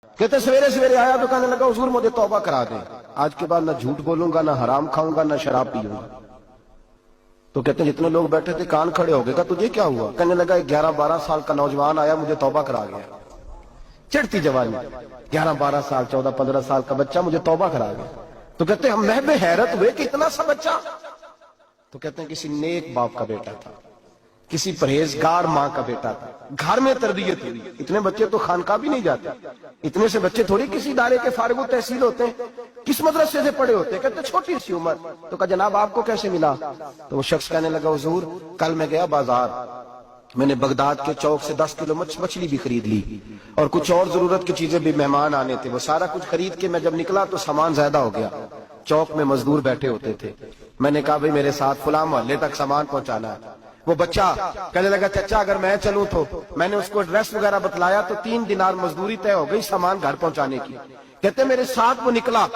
کہتے سویرے سویرے آیا تو کہنے لگا حضور مجھے توبہ کرا دیں، آج کے بعد نہ جھوٹ بولوں گا، نہ حرام کھاؤں گا، نہ شراب پیوں گا۔ تو کہتے ہیں جتنے لوگ بیٹھے تھے کان کھڑے ہو گئے، کہا تجھے کیا ہوا؟ کہنے لگا 11-12 سال کا نوجوان آیا مجھے توبہ کرا گیا، چڑھتی جوانی، 11-12 سال 14-15 سال کا بچہ مجھے توبہ کرا گیا۔ تو کہتے ہیں ہم محب حیرت ہوئے کہ اتنا سا بچہ؟ تو کہتے ہیں کسی نیک باپ کا بیٹا تھا، کسی پرہیزگار ماں کا بیٹا تھا، گھر میں تربیت ہوئی۔ اتنے بچے تو خانقاہ بھی نہیں جاتے، اتنے سے بچے تھوڑی کسی ادارے کے فارغ التحصیل ہوتے ہیں، کس مدرسے سے پڑھے ہوتے ہیں؟ کہتے چھوٹی سی عمر۔ تو کہا جناب آپ کو کیسے ملا؟ تو وہ شخص کہنے لگا حضور کل میں گیا بازار، میں نے بغداد کے چوک سے 10 کلو مچھلی بھی خرید لی اور کچھ اور ضرورت کی چیزیں بھی، مہمان آنے تھے، وہ سارا کچھ خرید کے میں جب نکلا تو سامان زیادہ ہو گیا۔ چوک میں مزدور بیٹھے ہوتے تھے، میں نے کہا بھئی میرے ساتھ فلاں محلے تک سامان پہنچانا ہے۔ وہ بچہ کہنے لگا چچا اگر میں چلوں تو، میں نے اس کو ایڈریس وغیرہ بتلایا تو 3 دینار مزدوری طے ہو گئی سامان گھر پہنچانے کی۔ کہتے میرے ساتھ وہ نکلا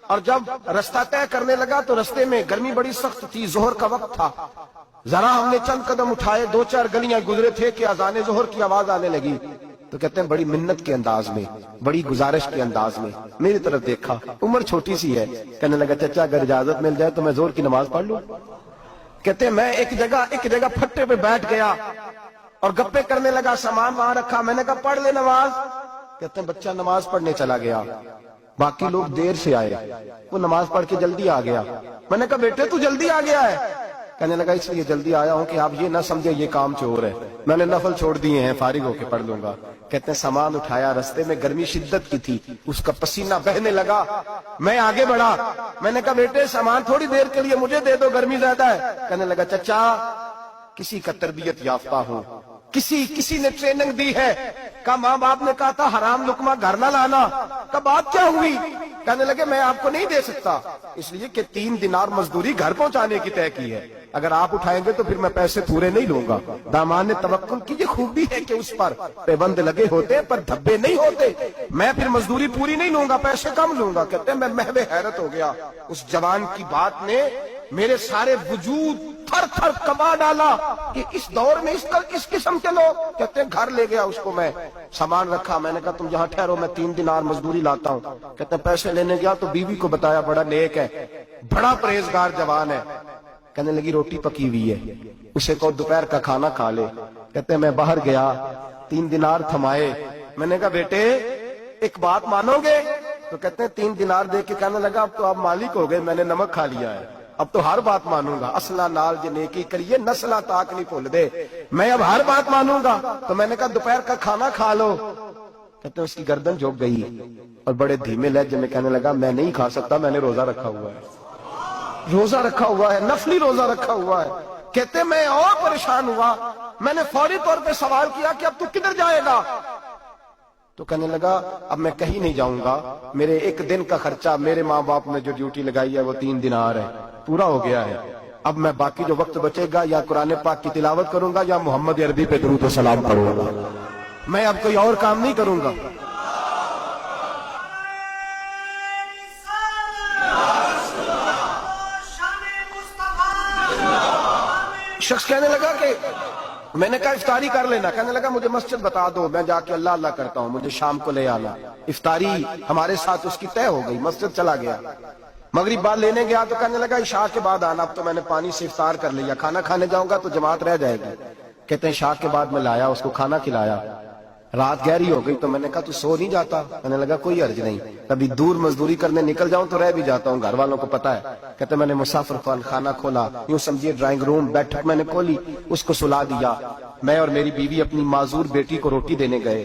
اور جب رستہ طے کرنے لگا تو رستے میں گرمی بڑی سخت تھی، ظہر کا وقت تھا، ذرا ہم نے چند قدم اٹھائے، 2-4 گلیاں گزرے تھے کہ اذان ظہر کی آواز آنے لگی۔ تو کہتے ہیں بڑی منت کے انداز میں، بڑی گزارش کے انداز میں میری طرف دیکھا، عمر چھوٹی سی ہے، کہنے لگا چچا اگر اجازت مل جائے تو میں ظہر کی نماز پڑھ لوں۔ کہتے ہیں میں ایک جگہ پھٹے پہ بیٹھ گیا اور گپے کرنے لگا، سامان وہاں رکھا، میں نے کہا پڑھ لے نماز۔ کہتے ہیں بچہ نماز پڑھنے چلا گیا، باقی لوگ دیر سے آئے، وہ نماز پڑھ کے جلدی آ گیا۔ میں نے کہا بیٹے تو جلدی آ گیا ہے؟ کہنے لگا اس لیے جلدی آیا ہوں کہ آپ یہ نہ سمجھے یہ کام چور ہے، میں نے نفل چھوڑ دیے ہیں، فارغ ہو کے پڑھ لوں گا۔ کہتے ہیں سامان اٹھایا، رستے میں گرمی شدت کی تھی، اس کا پسینہ بہنے لگا، میں آگے بڑھا، میں نے کہا بیٹے سامان تھوڑی دیر کے لیے مجھے دے دو، گرمی زیادہ ہے۔ کہنے لگا چچا کسی کا تربیت یافتہ ہوں، کسی نے ٹریننگ دی ہے، کہا ماں باپ نے کہا تھا حرام لقمہ گھر نہ لانا، کہا بات کیا ہوئی؟ کہنے لگے میں آپ کو نہیں دے سکتا، اس لیے کہ 3 دینار مزدوری گھر پہنچانے کی طے کی ہے، اگر آپ اٹھائیں گے تو پھر میں پیسے پورے نہیں لوں گا۔ دامان نے توکل کی یہ خوبی ہے کہ اس پر پیبند لگے ہوتے ہیں پر دھبے نہیں ہوتے، میں پھر مزدوری پوری نہیں لوں گا، پیسے کم لوں گا۔ کہتے ہیں میں محو حیرت ہو گیا، اس جوان کی بات نے میرے سارے وجود تھر تھر کما ڈالا کہ اس دور میں اس قسم کے لوگ۔ کہتے ہیں گھر لے گیا اس کو، میں سامان رکھا، میں نے کہا تم جہاں ٹھہرو میں 3 دینار مزدوری لاتا ہوں۔ کہتے ہیں پیسے لینے گیا تو بیوی کو بتایا بڑا نیک ہے، بڑا پرہیزگار جوان ہے، کہنے لگی روٹی پکی ہوئی ہے، اسے کہو دوپہر کا کھانا کھا لے۔ کہتے ہیں میں باہر گیا، 3 دینار تھمائے، میں نے کہا بیٹے ایک بات مانو گے؟ تو کہتے ہیں 3 دینار دے کے کہنے لگا اب تو آپ مالک ہو گئے، میں نے نمک کھا لیا ہے، اب تو ہر بات مانوں گا، اصلہ نال جے نیکی کریے نسلہ تاک نہیں بھول دے، میں اب ہر بات مانوں گا۔ تو میں نے کہا دوپہر کا کھانا کھا لو۔ کہتے ہیں اس کی گردن جھک گئی اور بڑے دھیمے لہجے میں کہنے لگا میں نہیں کھا سکتا، میں نے روزہ رکھا ہوا ہے، روزہ رکھا ہوا ہے، نفلی روزہ رکھا ہوا ہے۔ کہتے ہیں میں اور پریشان ہوا، میں نے فوری طور پہ سوال کیا کہ اب تو کدھر جائے گا؟ تو کہنے لگا اب میں کہیں نہیں جاؤں گا، میرے 1 دن کا خرچہ میرے ماں باپ نے جو ڈیوٹی لگائی ہے وہ 3 دینار ہے، پورا ہو گیا ہے، اب میں باقی جو وقت بچے گا یا قرآن پاک کی تلاوت کروں گا یا محمد عربی پہ درود و سلام پڑھوں گا، میں اب کوئی اور کام نہیں کروں گا۔ شخص کہنے لگا کہ میں نے کہا افطاری کر لینا، کہنے لگا مجھے مسجد بتا دو، میں جا کے اللہ اللہ کرتا ہوں، مجھے شام کو لے آنا۔ افطاری ہمارے ساتھ اس کی طے ہو گئی، مسجد چلا گیا، مغرب بعد لینے گیا تو کہنے لگا عشاء کے بعد آنا، اب تو میں نے پانی سے افطار کر لیا، کھانا کھانے جاؤں گا تو جماعت رہ جائے گی۔ کہتے ہیں عشاء کے بعد میں لایا، اس کو کھانا کھلایا، رات گہری ہو گئی تو میں نے کہا تو سو نہیں جاتا؟ کہنے لگا کوئی حرج نہیں، کبھی دور مزدوری کرنے نکل جاؤں تو رہ بھی جاتا ہوں، گھر والوں کو پتا ہے۔ کہتے میں نے مسافر خانہ کھولا، یوں سمجھیے ڈرائنگ روم، بیٹھک میں نے کھولی، اس کو سلا دیا، میں اور میری بیوی اپنی معذور بیٹی کو روٹی دینے گئے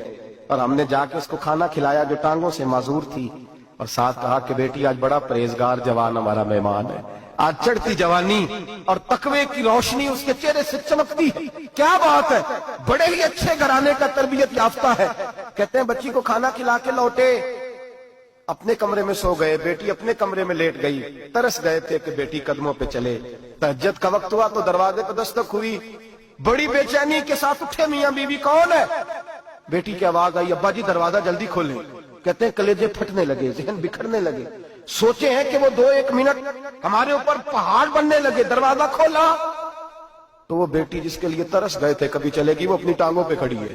اور ہم نے جا کے اس کو کھانا کھلایا جو ٹانگوں سے معذور تھی، اور ساتھ کہا کہ بیٹی آج بڑا پرہیزگار جوان ہمارا مہمان ہے، آج چڑھتی جوانی اور تقوی کی روشنی اس کے چہرے سے چمکتی، کیا بات ہے، بڑے ہی اچھے گھرانے کا تربیت یافتہ ہے۔ کہتے ہیں بچی کو کھانا کھلا کے لوٹے، اپنے کمرے میں سو گئے، بیٹی اپنے کمرے میں لیٹ گئی، ترس گئے تھے کہ بیٹی قدموں پہ چلے۔ تہجد کا وقت ہوا تو دروازے پہ دستک ہوئی، بڑی بے چینی کے ساتھ اٹھے میاں بیوی، کون ہے؟ بیٹی کی آواز آئی ابا جی دروازہ جلدی کھولیں۔ کہتے ہیں کلیجے پھٹنے لگے، ذہن بکھرنے لگے، سوچے ہیں کہ وہ 2-1 منٹ ہمارے اوپر پہاڑ بننے لگے، دروازہ کھولا تو وہ بیٹی جس کے لیے ترس گئے تھے کبھی چلے گی، وہ اپنی ٹانگوں پہ کھڑی ہے۔